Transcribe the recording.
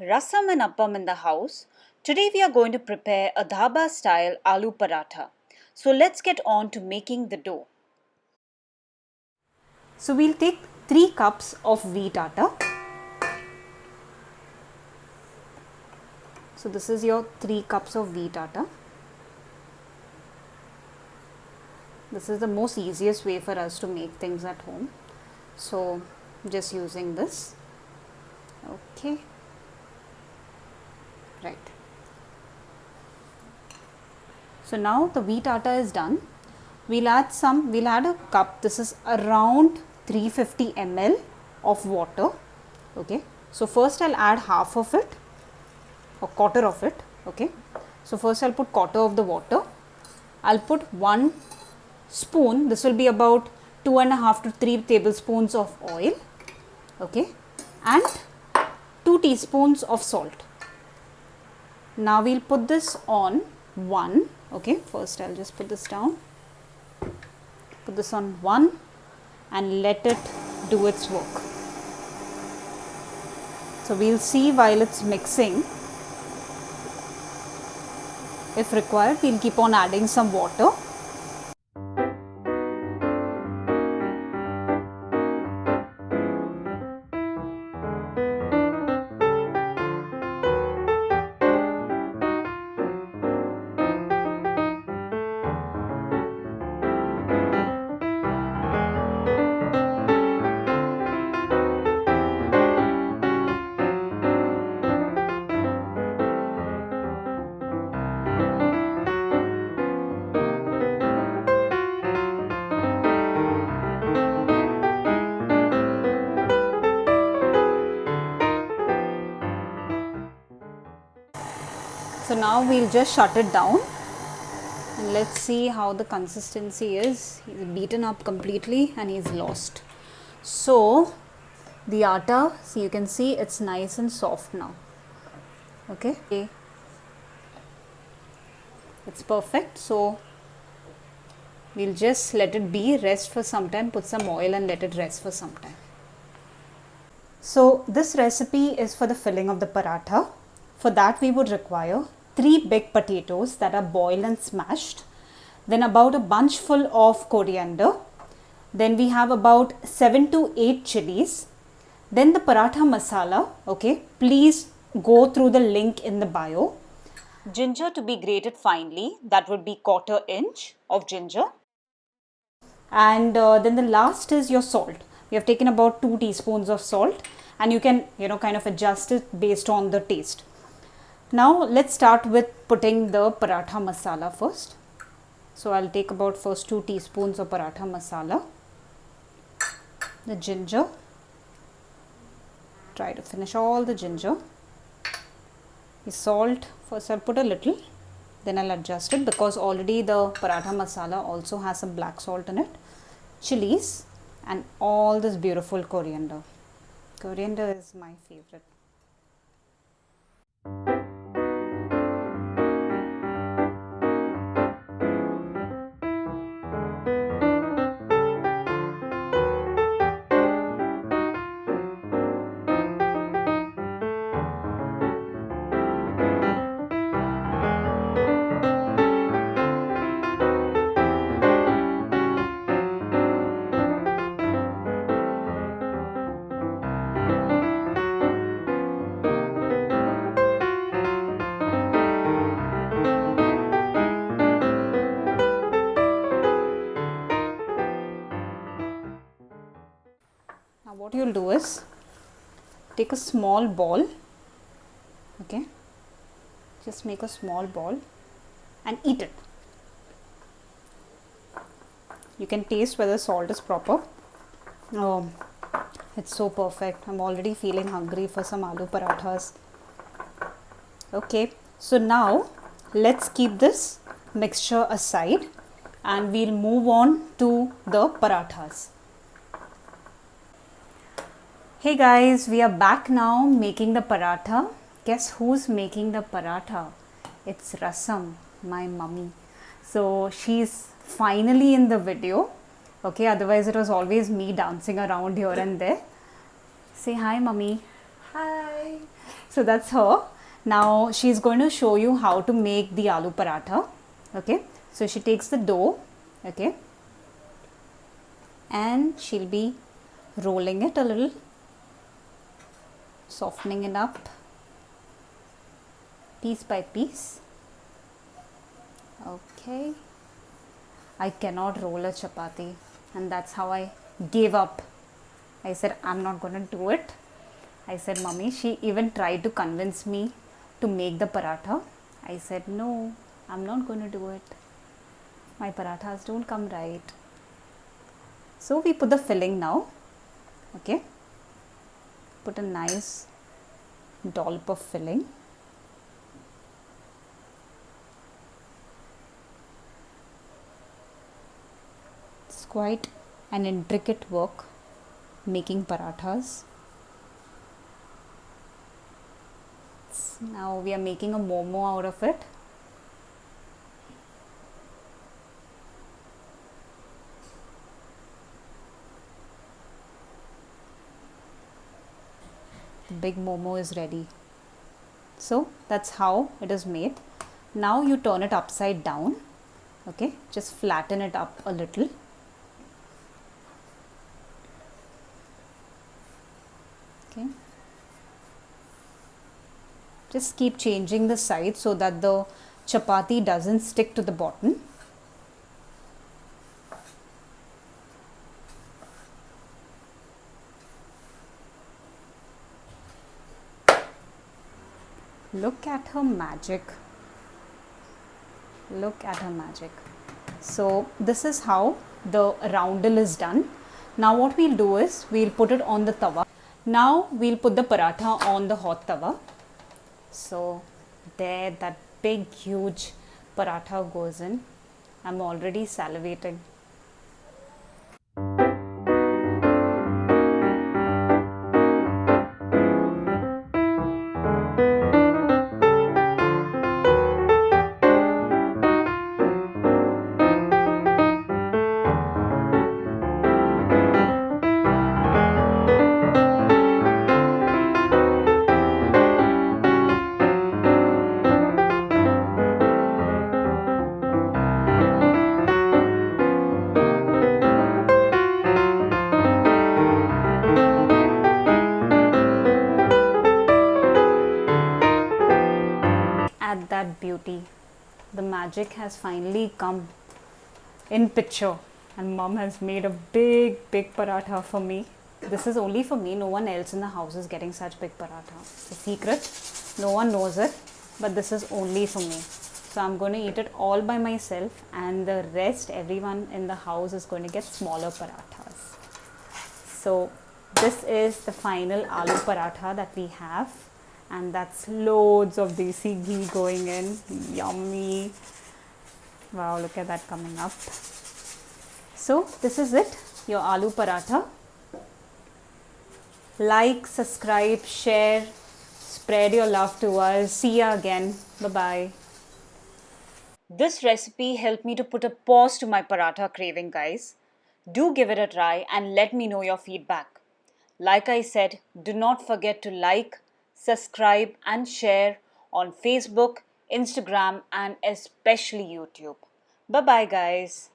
Rasam and Appam in the house. Today we are going to prepare a Dhaba style Aloo Paratha. So let's get on to making the dough. So we'll take 3 cups of wheat atta. So this is your 3 cups of wheat atta. This is the most easiest way for us to make things at home. So just using this. Okay. Right. So now the wheat atta is done. We'll add a cup. This is around 350 ml of water. Okay. So first I'll add half of it or quarter of it. Okay. So first I'll put quarter of the water. I'll put 1 spoon. This will be about 2.5 to 3 tablespoons of oil. Okay. And 2 teaspoons of salt. Now we'll put this on 1. Okay, first I'll just put this down. Put this on 1 and let it do its work. So we'll see while it's mixing. If required, we'll keep on adding some water. So now we'll just shut it down and let's see how the consistency is. He's beaten up completely and he's lost. So the atta, see, you can see it's nice and soft now. Okay. It's perfect. So we'll just let it be, rest for some time, put some oil and let it rest for some time. So this recipe is for the filling of the paratha. For that we would require 3 big potatoes that are boiled and smashed, then about a bunch full of coriander, then we have about 7 to 8 chilies, then the paratha masala. Okay, please go through the link in the bio. Ginger to be grated finely, that would be 1/4 inch of ginger. And then the last is your salt. We have taken about 2 teaspoons of salt and you can kind of adjust it based on the taste. Now let's start with putting the paratha masala first. So I'll take about first 2 teaspoons of paratha masala, the ginger, try to finish all the ginger, the salt, first I'll put a little, then I'll adjust it because already the paratha masala also has some black salt in it, chilies and all this beautiful coriander. Coriander is my favorite. What you'll do is take a small ball, okay, just make a small ball and eat it. You can taste whether salt is proper. Oh, it's so perfect. I'm already feeling hungry for some aloo parathas. Okay, so now let's keep this mixture aside and we'll move on to the parathas. Hey guys, we are back now making the paratha. Guess who's making the paratha? It's Rasam, my mummy. So she's finally in the video. Okay, otherwise it was always me dancing around here and there. Say hi, mummy. Hi. So that's her. Now she's going to show you how to make the aloo paratha. Okay, so she takes the dough, okay, and she'll be rolling it a little, softening it up piece by piece. Okay, I cannot roll a chapati, and that's how I gave up. I said, I'm not going to do it. I said, Mummy, she even tried to convince me to make the paratha. I said, no, I'm not going to do it. My parathas don't come right. So we put the filling now. Okay. Put a nice dollop of filling. It's quite an intricate work making parathas. Now we are making a momo out of it. The big momo is ready. So that's how it is made. Now you turn it upside down. Okay, just flatten it up a little. Okay. Just keep changing the side so that the chapati doesn't stick to the bottom. Look at her magic. Look at her magic. So this is how the roundel is done. Now what we'll do is we'll put it on the tawa. Now we'll put the paratha on the hot tawa. So there, that big huge paratha goes in. I'm already salivating. At that beauty, the magic has finally come in picture, and mom has made a big paratha for me. This is only for me, no one else in the house is getting such big paratha. It's a secret, no one knows it, but this is only for me. So I'm going to eat it all by myself, and the rest, everyone in the house is going to get smaller parathas. So this is the final aloo paratha that we have, and that's loads of desi ghee going in. Yummy. Wow, look at that coming up. So this is it, your aloo paratha. Like, subscribe, share, spread your love to us. See ya again. Bye-bye. This recipe helped me to put a pause to my paratha craving, guys. Do give it a try and let me know your feedback. Like I said, do not forget to like, subscribe and share on Facebook, Instagram and especially YouTube. Bye-bye, guys.